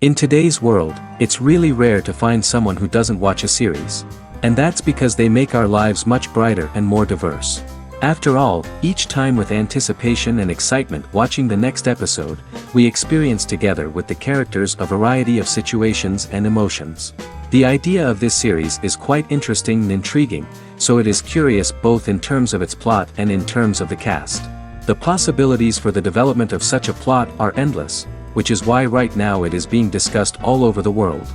In today's world, it's really rare to find someone who doesn't watch a series. And that's because they make our lives much brighter and more diverse. After all, each time with anticipation and excitement watching the next episode, we experience together with the characters a variety of situations and emotions. The idea of this series is quite interesting and intriguing, so it is curious both in terms of its plot and in terms of the cast. The possibilities for the development of such a plot are endless, which is why right now it is being discussed all over the world.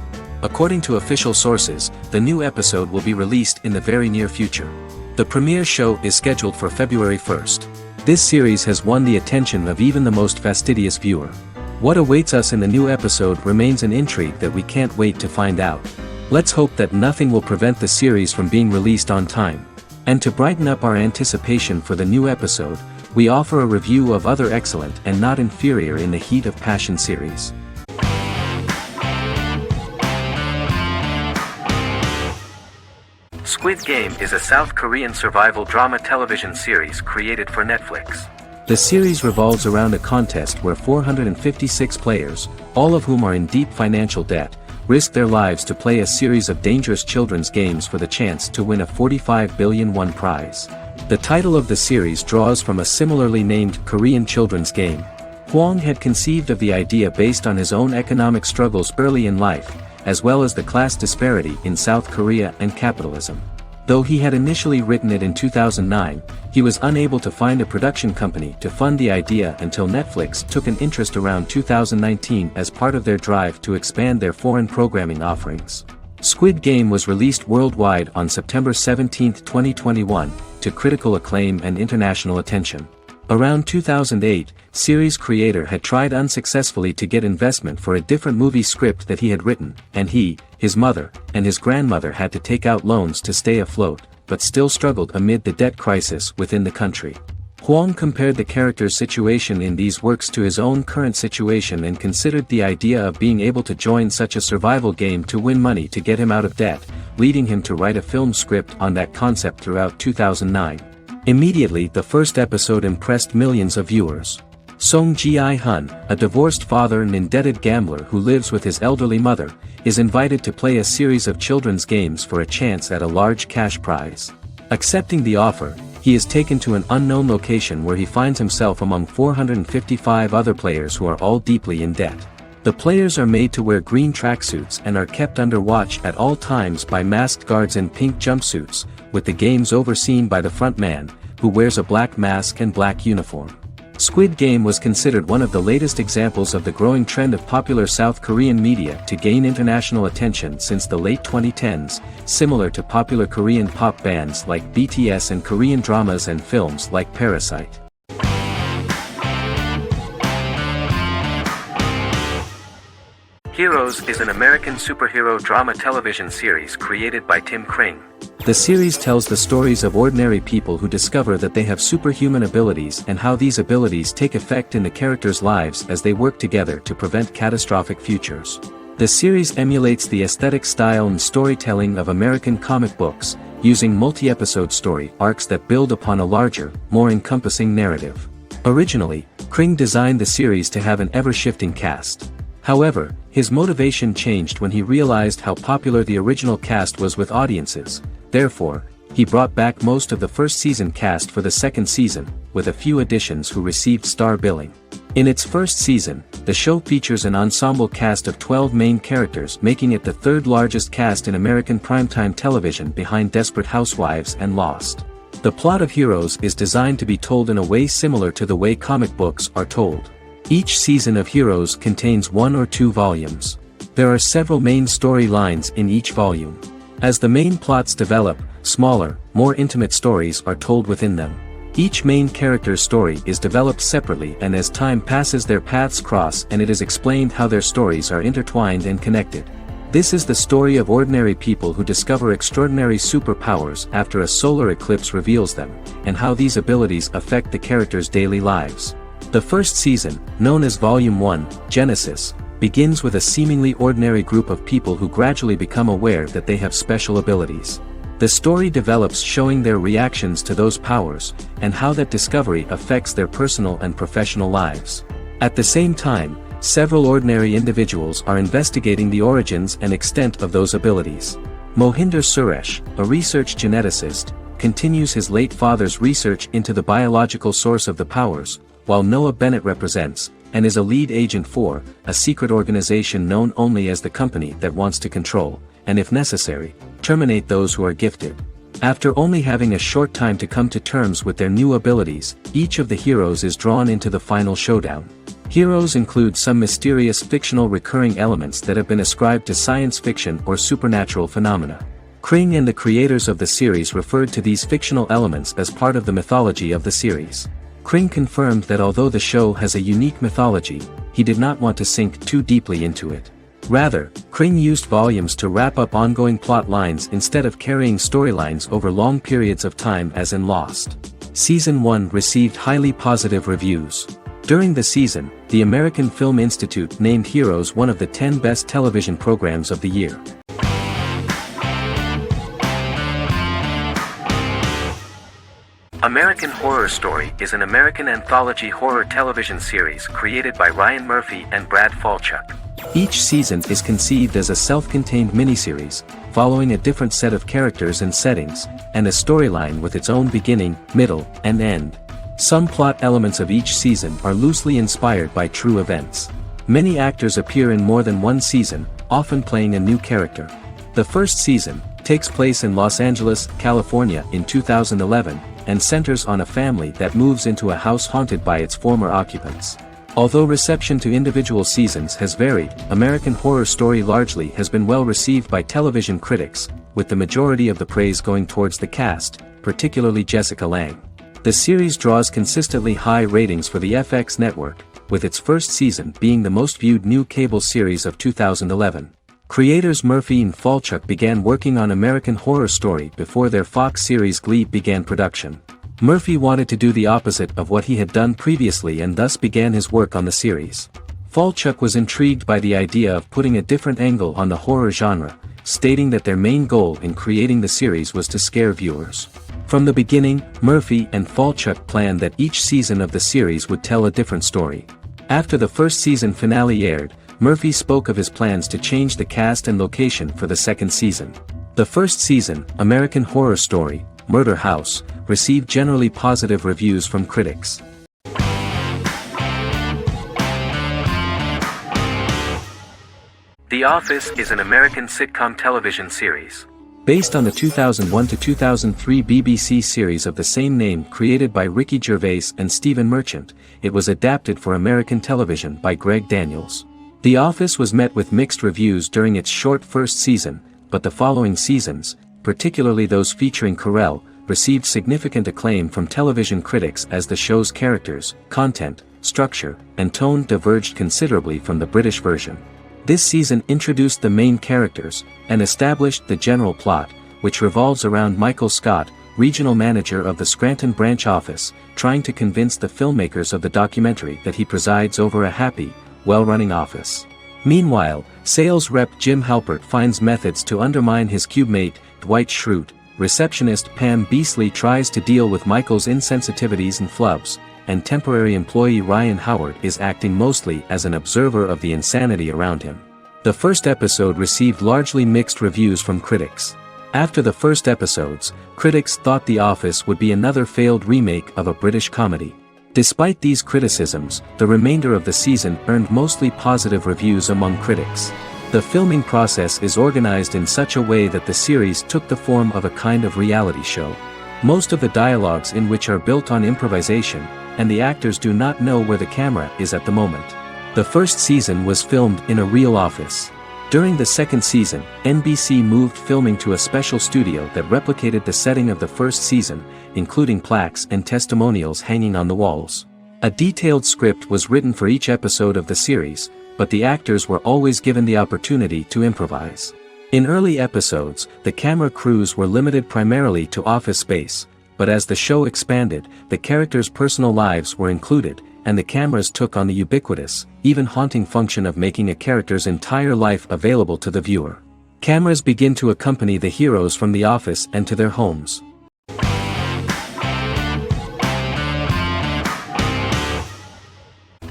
According to official sources, the new episode will be released in the very near future. The premiere show is scheduled for February 1st. This series has won the attention of even the most fastidious viewer. What awaits us in the new episode remains an intrigue that we can't wait to find out. Let's hope that nothing will prevent the series from being released on time. And to brighten up our anticipation for the new episode, we offer a review of other excellent and not inferior in the Heat of Passion series. Squid Game is a South Korean survival drama television series created for Netflix. The series revolves around a contest where 456 players, all of whom are in deep financial debt, risk their lives to play a series of dangerous children's games for the chance to win a 45 billion won prize. The title of the series draws from a similarly named Korean children's game. Hwang had conceived of the idea based on his own economic struggles early in life, as well as the class disparity in South Korea and capitalism. Though he had initially written it in 2009, he was unable to find a production company to fund the idea until Netflix took an interest around 2019 as part of their drive to expand their foreign programming offerings. Squid Game was released worldwide on September 17, 2021, to critical acclaim and international attention. Around 2008, series creator had tried unsuccessfully to get investment for a different movie script that he had written, and he, his mother, and his grandmother had to take out loans to stay afloat, but still struggled amid the debt crisis within the country. Hwang compared the character's situation in these works to his own current situation and considered the idea of being able to join such a survival game to win money to get him out of debt, leading him to write a film script on that concept throughout 2009. Immediately the first episode impressed millions of viewers. Song Ji-hun, a divorced father and indebted gambler who lives with his elderly mother, is invited to play a series of children's games for a chance at a large cash prize. Accepting the offer, he is taken to an unknown location where he finds himself among 455 other players who are all deeply in debt. The players are made to wear green tracksuits and are kept under watch at all times by masked guards in pink jumpsuits, with the games overseen by the front man, who wears a black mask and black uniform. Squid Game was considered one of the latest examples of the growing trend of popular South Korean media to gain international attention since the late 2010s, similar to popular Korean pop bands like BTS and Korean dramas and films like Parasite. Heroes is an American superhero drama television series created by Tim Kring. The series tells the stories of ordinary people who discover that they have superhuman abilities and how these abilities take effect in the characters' lives as they work together to prevent catastrophic futures. The series emulates the aesthetic style and storytelling of American comic books, using multi-episode story arcs that build upon a larger, more encompassing narrative. Originally, Kring designed the series to have an ever-shifting cast. However, his motivation changed when he realized how popular the original cast was with audiences. Therefore, he brought back most of the first season cast for the second season, with a few additions who received star billing. In its first season, the show features an ensemble cast of 12 main characters, making it the third largest cast in American primetime television behind Desperate Housewives and Lost. The plot of Heroes is designed to be told in a way similar to the way comic books are told. Each season of Heroes contains 1 or 2 volumes. There are several main storylines in each volume. As the main plots develop, smaller, more intimate stories are told within them. Each main character's story is developed separately, and as time passes their paths cross and it is explained how their stories are intertwined and connected. This is the story of ordinary people who discover extraordinary superpowers after a solar eclipse reveals them, and how these abilities affect the characters' daily lives. The first season, known as Volume 1, Genesis, begins with a seemingly ordinary group of people who gradually become aware that they have special abilities. The story develops showing their reactions to those powers, and how that discovery affects their personal and professional lives. At the same time, several ordinary individuals are investigating the origins and extent of those abilities. Mohinder Suresh, a research geneticist, continues his late father's research into the biological source of the powers, while Noah Bennett represents, and is a lead agent for, a secret organization known only as the company that wants to control, and if necessary, terminate those who are gifted. After only having a short time to come to terms with their new abilities, each of the heroes is drawn into the final showdown. Heroes include some mysterious fictional recurring elements that have been ascribed to science fiction or supernatural phenomena. Kring and the creators of the series referred to these fictional elements as part of the mythology of the series. Kring confirmed that although the show has a unique mythology, he did not want to sink too deeply into it. Rather, Kring used volumes to wrap up ongoing plot lines instead of carrying storylines over long periods of time as in Lost. Season 1 received highly positive reviews. During the season, the American Film Institute named Heroes one of the 10 best television programs of the year. American Horror Story is an American anthology horror television series created by Ryan Murphy and Brad Falchuk. Each season is conceived as a self-contained miniseries, following a different set of characters and settings, and a storyline with its own beginning, middle, and end. Some plot elements of each season are loosely inspired by true events. Many actors appear in more than one season, often playing a new character. The first season takes place in Los Angeles, California in 2011, and centers on a family that moves into a house haunted by its former occupants. Although reception to individual seasons has varied, American Horror Story largely has been well received by television critics, with the majority of the praise going towards the cast, particularly Jessica Lange. The series draws consistently high ratings for the FX network, with its first season being the most viewed new cable series of 2011. Creators Murphy and Falchuk began working on American Horror Story before their Fox series Glee began production. Murphy wanted to do the opposite of what he had done previously and thus began his work on the series. Falchuk was intrigued by the idea of putting a different angle on the horror genre, stating that their main goal in creating the series was to scare viewers. From the beginning, Murphy and Falchuk planned that each season of the series would tell a different story. After the first season finale aired, Murphy spoke of his plans to change the cast and location for the second season. The first season, American Horror Story, Murder House, received generally positive reviews from critics. The Office is an American sitcom television series. Based on the 2001 to 2003 BBC series of the same name created by Ricky Gervais and Stephen Merchant, it was adapted for American television by Greg Daniels. The Office was met with mixed reviews during its short first season, but the following seasons, particularly those featuring Carell, received significant acclaim from television critics as the show's characters, content, structure, and tone diverged considerably from the British version. This season introduced the main characters, and established the general plot, which revolves around Michael Scott, regional manager of the Scranton branch office, trying to convince the filmmakers of the documentary that he presides over a happy, well-running office. Meanwhile, sales rep Jim Halpert finds methods to undermine his cubemate, Dwight Schrute. Receptionist Pam Beasley tries to deal with Michael's insensitivities and flubs, and temporary employee Ryan Howard is acting mostly as an observer of the insanity around him. The first episode received largely mixed reviews from critics. After the first episodes, critics thought The Office would be another failed remake of a British comedy. Despite these criticisms, the remainder of the season earned mostly positive reviews among critics. The filming process is organized in such a way that the series took the form of a kind of reality show. Most of the dialogues in which are built on improvisation, and the actors do not know where the camera is at the moment. The first season was filmed in a real office. During the second season, NBC moved filming to a special studio that replicated the setting of the first season, including plaques and testimonials hanging on the walls. A detailed script was written for each episode of the series, but the actors were always given the opportunity to improvise. In early episodes, the camera crews were limited primarily to office space, but as the show expanded, the characters' personal lives were included, and the cameras took on the ubiquitous, even haunting function of making a character's entire life available to the viewer. Cameras begin to accompany the heroes from the office and to their homes.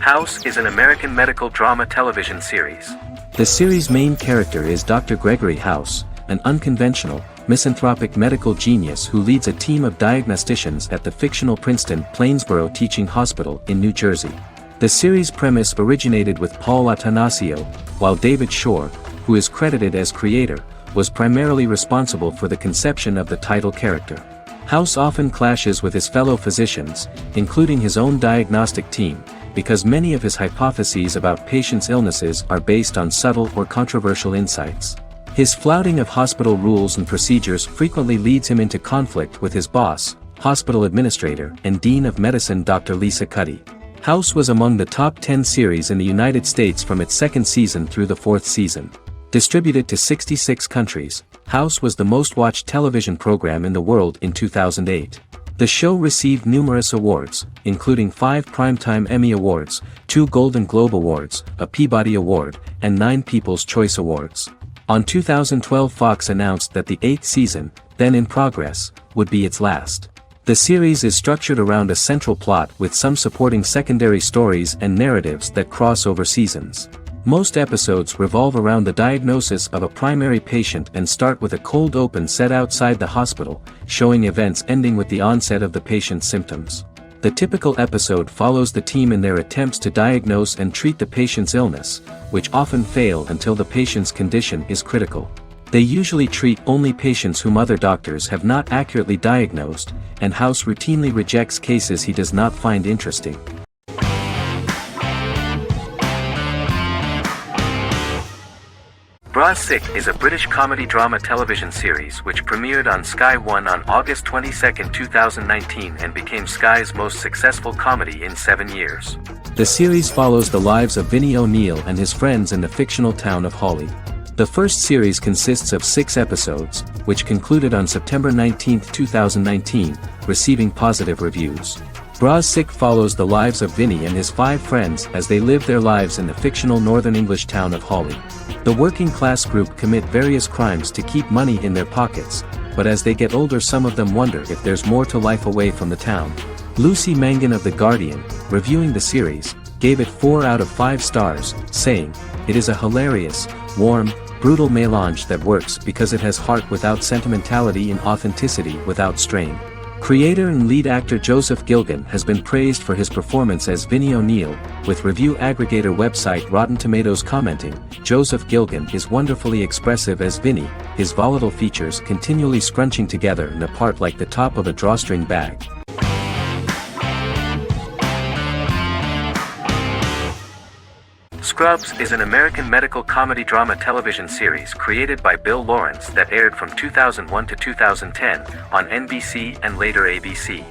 House is an American medical drama television series. The series' main character is Dr. Gregory House, an unconventional, misanthropic medical genius who leads a team of diagnosticians at the fictional Princeton Plainsboro Teaching Hospital in New Jersey. The series' premise originated with Paul Attanasio, while David Shore, who is credited as creator, was primarily responsible for the conception of the title character. House often clashes with his fellow physicians, including his own diagnostic team, because many of his hypotheses about patients' illnesses are based on subtle or controversial insights. His flouting of hospital rules and procedures frequently leads him into conflict with his boss, hospital administrator and dean of medicine Dr. Lisa Cuddy. House was among the top 10 series in the United States from its second season through the fourth season. Distributed to 66 countries, House was the most-watched television program in the world in 2008. The show received numerous awards, including 5 Primetime Emmy Awards, 2 Golden Globe Awards, a Peabody Award, and 9 People's Choice Awards. On 2012, Fox announced that the 8th season, then in progress, would be its last. The series is structured around a central plot with some supporting secondary stories and narratives that cross over seasons. Most episodes revolve around the diagnosis of a primary patient and start with a cold open set outside the hospital, showing events ending with the onset of the patient's symptoms. The typical episode follows the team in their attempts to diagnose and treat the patient's illness, which often fail until the patient's condition is critical. They usually treat only patients whom other doctors have not accurately diagnosed, and House routinely rejects cases he does not find interesting. Bras Sick is a British comedy drama television series which premiered on Sky One on August 22, 2019 and became Sky's most successful comedy in 7 years. The series follows the lives of Vinnie O'Neill and his friends in the fictional town of Hawley. The first series consists of 6 episodes, which concluded on September 19, 2019, receiving positive reviews. Bras Sick follows the lives of Vinnie and his 5 friends as they live their lives in the fictional Northern English town of Hawley. The working class group commit various crimes to keep money in their pockets, but as they get older some of them wonder if there's more to life away from the town. Lucy Mangan of The Guardian, reviewing the series, gave it 4 out of 5 stars, saying, "It is a hilarious, warm, brutal melange that works because it has heart without sentimentality and authenticity without strain." Creator and lead actor Joseph Gilgun has been praised for his performance as Vinnie O'Neill, with review aggregator website Rotten Tomatoes commenting, "Joseph Gilgun is wonderfully expressive as Vinnie, his volatile features continually scrunching together and apart like the top of a drawstring bag." Scrubs is an American medical comedy drama television series created by Bill Lawrence that aired from 2001 to 2010 on NBC and later ABC.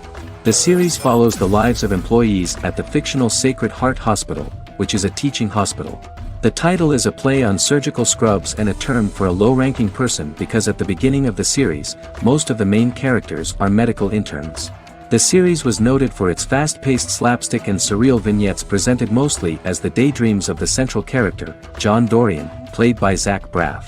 The series follows the lives of employees at the fictional Sacred Heart Hospital, which is a teaching hospital. The title is a play on surgical scrubs and a term for a low-ranking person because at the beginning of the series, most of the main characters are medical interns. The series was noted for its fast-paced slapstick and surreal vignettes presented mostly as the daydreams of the central character, John Dorian, played by Zach Braff.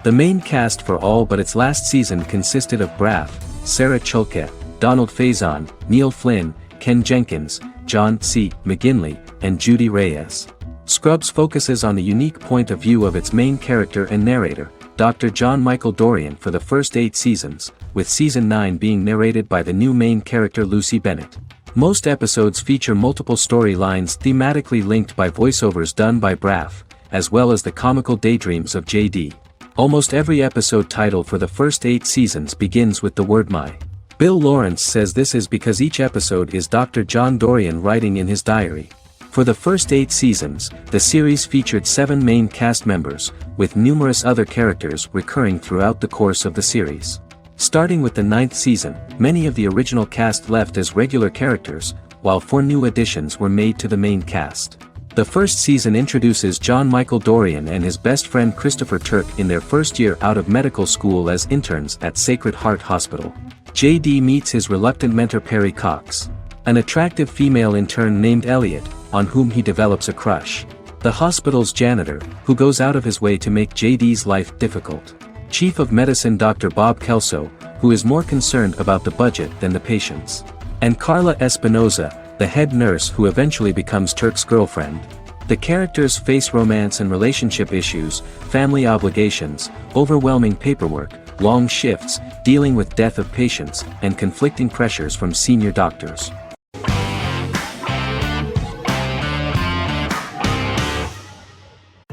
The main cast for all but its last season consisted of Braff, Sarah Chulke, Donald Faison, Neil Flynn, Ken Jenkins, John C. McGinley, and Judy Reyes. Scrubs focuses on the unique point of view of its main character and narrator, Dr. John Michael Dorian for the first 8 seasons, with season 9 being narrated by the new main character Lucy Bennett. Most episodes feature multiple storylines thematically linked by voiceovers done by Braff, as well as the comical daydreams of JD. Almost every episode title for the first 8 seasons begins with the word "my." Bill Lawrence says this is because each episode is Dr. John Dorian writing in his diary. For the first 8 seasons, the series featured 7 main cast members, with numerous other characters recurring throughout the course of the series. Starting with the 9th season, many of the original cast left as regular characters, while 4 new additions were made to the main cast. The first season introduces John Michael Dorian and his best friend Christopher Turk in their first year out of medical school as interns at Sacred Heart Hospital. JD meets his reluctant mentor Perry Cox, an attractive female intern named Elliot, on whom he develops a crush. The hospital's janitor, who goes out of his way to make JD's life difficult. Chief of Medicine Dr. Bob Kelso, who is more concerned about the budget than the patients. And Carla Espinoza, the head nurse who eventually becomes Turk's girlfriend. The characters face romance and relationship issues, family obligations, overwhelming paperwork, long shifts, dealing with death of patients, and conflicting pressures from senior doctors.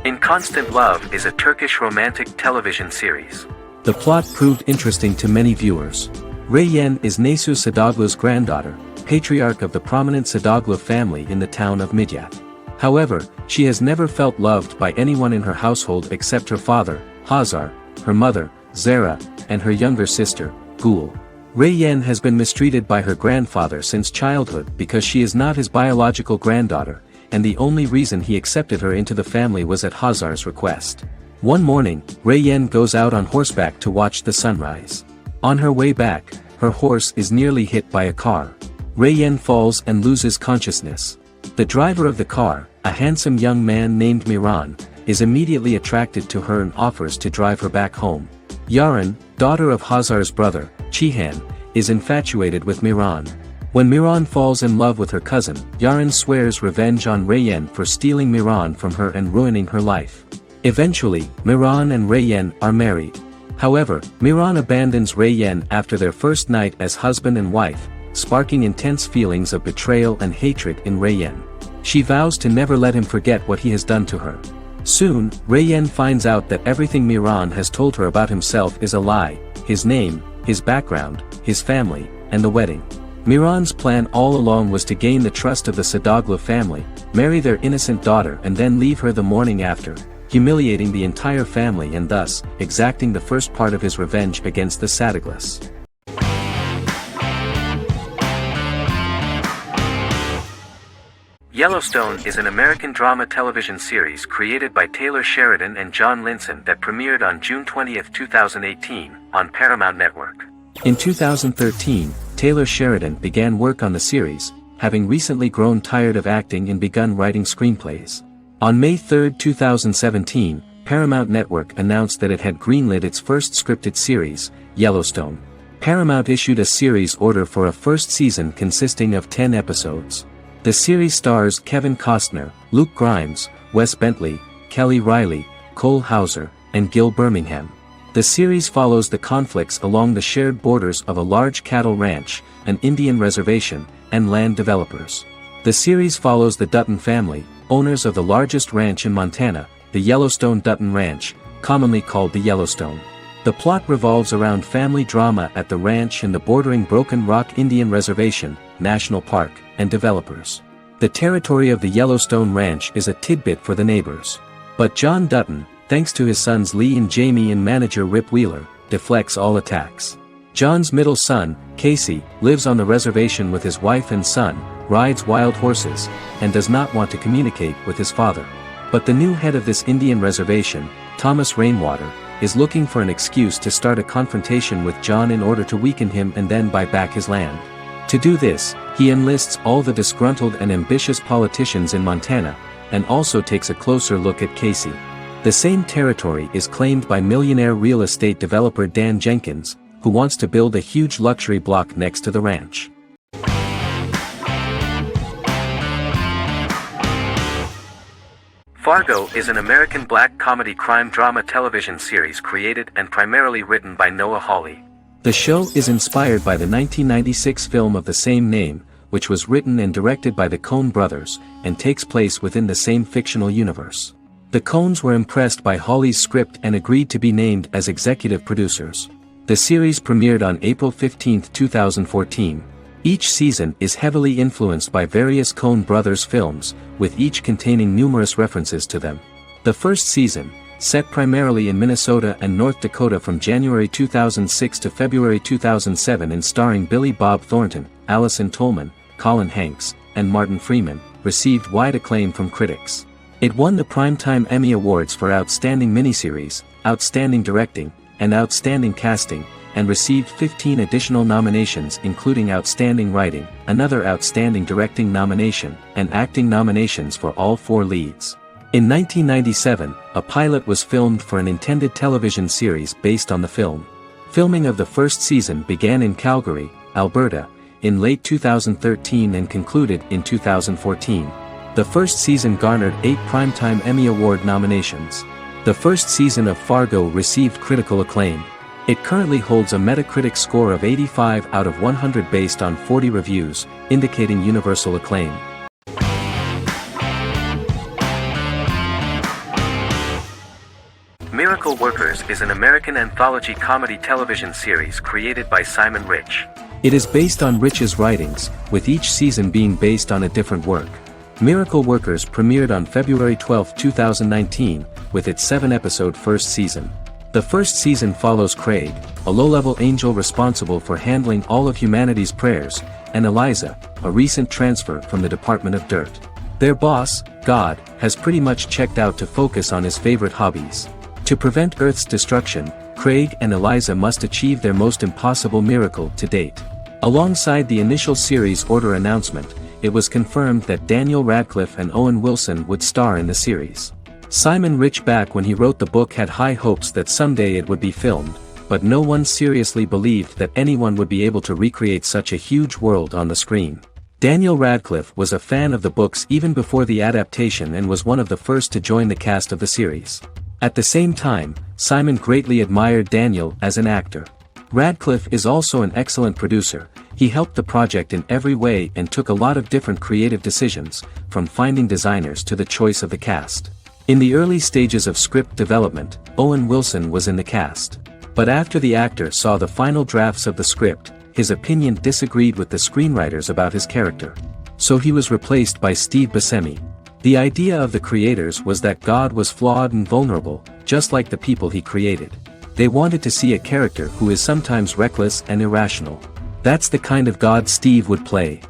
In Constant Love is a Turkish romantic television series. The plot proved interesting to many viewers. Reyyen is Nesu Sadoglu's granddaughter, patriarch of the prominent Sadoglu family in the town of Midyat. However, she has never felt loved by anyone in her household except her father, Hazar, her mother, Zara, and her younger sister, Gul. Reyyen has been mistreated by her grandfather since childhood because she is not his biological granddaughter, and the only reason he accepted her into the family was at Hazar's request. One morning, Reyyen goes out on horseback to watch the sunrise. On her way back, her horse is nearly hit by a car. Reyyen falls and loses consciousness. The driver of the car, a handsome young man named Miran, is immediately attracted to her and offers to drive her back home. Yaren, daughter of Hazar's brother, Cihan, is infatuated with Miran. When Miran falls in love with her cousin, Yaren swears revenge on Reyyen for stealing Miran from her and ruining her life. Eventually, Miran and Reyyen are married. However, Miran abandons Reyyen after their first night as husband and wife, sparking intense feelings of betrayal and hatred in Reyyen. She vows to never let him forget what he has done to her. Soon, Reyyen finds out that everything Miran has told her about himself is a lie: his name, his background, his family, and the wedding. Miran's plan all along was to gain the trust of the Sadoglu family, marry their innocent daughter and then leave her the morning after, humiliating the entire family and thus, exacting the first part of his revenge against the Sadoglus. Yellowstone is an American drama television series created by Taylor Sheridan and John Linson that premiered on June 20, 2018, on Paramount Network. In 2013, Taylor Sheridan began work on the series, having recently grown tired of acting and begun writing screenplays. On May 3, 2017, Paramount Network announced that it had greenlit its first scripted series, Yellowstone. Paramount issued a series order for a first season consisting of 10 episodes. The series stars Kevin Costner, Luke Grimes, Wes Bentley, Kelly Riley, Cole Hauser, and Gil Birmingham. The series follows the conflicts along the shared borders of a large cattle ranch, an Indian reservation, and land developers. The series follows the Dutton family, owners of the largest ranch in Montana, the Yellowstone Dutton Ranch, commonly called the Yellowstone. The plot revolves around family drama at the ranch and the bordering Broken Rock Indian Reservation, National Park, and developers. The territory of the Yellowstone Ranch is a tidbit for the neighbors. But John Dutton, thanks to his sons Lee and Jamie and manager Rip Wheeler, deflects all attacks. John's middle son, Casey, lives on the reservation with his wife and son, rides wild horses, and does not want to communicate with his father. But the new head of this Indian reservation, Thomas Rainwater, is looking for an excuse to start a confrontation with John in order to weaken him and then buy back his land. To do this, he enlists all the disgruntled and ambitious politicians in Montana, and also takes a closer look at Casey. The same territory is claimed by millionaire real estate developer Dan Jenkins, who wants to build a huge luxury block next to the ranch. Fargo is an American black comedy crime drama television series created and primarily written by Noah Hawley. The show is inspired by the 1996 film of the same name, which was written and directed by the Coen brothers, and takes place within the same fictional universe. The Coens were impressed by Hawley's script and agreed to be named as executive producers. The series premiered on April 15, 2014. Each season is heavily influenced by various Coen brothers films, with each containing numerous references to them. The first season, set primarily in Minnesota and North Dakota from January 2006 to February 2007 and starring Billy Bob Thornton, Allison Tolman, Colin Hanks, and Martin Freeman, received wide acclaim from critics. It won the Primetime Emmy Awards for Outstanding Miniseries, Outstanding Directing, and Outstanding Casting, and received 15 additional nominations including Outstanding Writing, another Outstanding Directing nomination, and acting nominations for all 4 leads. In 1997, a pilot was filmed for an intended television series based on the film. Filming of the first season began in Calgary, Alberta, in late 2013 and concluded in 2014. The first season garnered 8 Primetime Emmy Award nominations. The first season of Fargo received critical acclaim. It currently holds a Metacritic score of 85 out of 100 based on 40 reviews, indicating universal acclaim. Miracle Workers is an American anthology comedy television series created by Simon Rich. It is based on Rich's writings, with each season being based on a different work. Miracle Workers premiered on February 12, 2019, with its 7-episode first season. The first season follows Craig, a low-level angel responsible for handling all of humanity's prayers, and Eliza, a recent transfer from the Department of Dirt. Their boss, God, has pretty much checked out to focus on his favorite hobbies. To prevent Earth's destruction, Craig and Eliza must achieve their most impossible miracle to date. Alongside the initial series order announcement, it was confirmed that Daniel Radcliffe and Owen Wilson would star in the series. Simon Rich, back when he wrote the book, had high hopes that someday it would be filmed, but no one seriously believed that anyone would be able to recreate such a huge world on the screen. Daniel Radcliffe was a fan of the books even before the adaptation and was one of the first to join the cast of the series. At the same time, Simon greatly admired Daniel as an actor. Radcliffe is also an excellent producer. He helped the project in every way and took a lot of different creative decisions, from finding designers to the choice of the cast. In the early stages of script development, Owen Wilson was in the cast. But after the actor saw the final drafts of the script, his opinion disagreed with the screenwriters about his character. So he was replaced by Steve Buscemi. The idea of the creators was that God was flawed and vulnerable, just like the people he created. They wanted to see a character who is sometimes reckless and irrational. That's the kind of God Steve would play.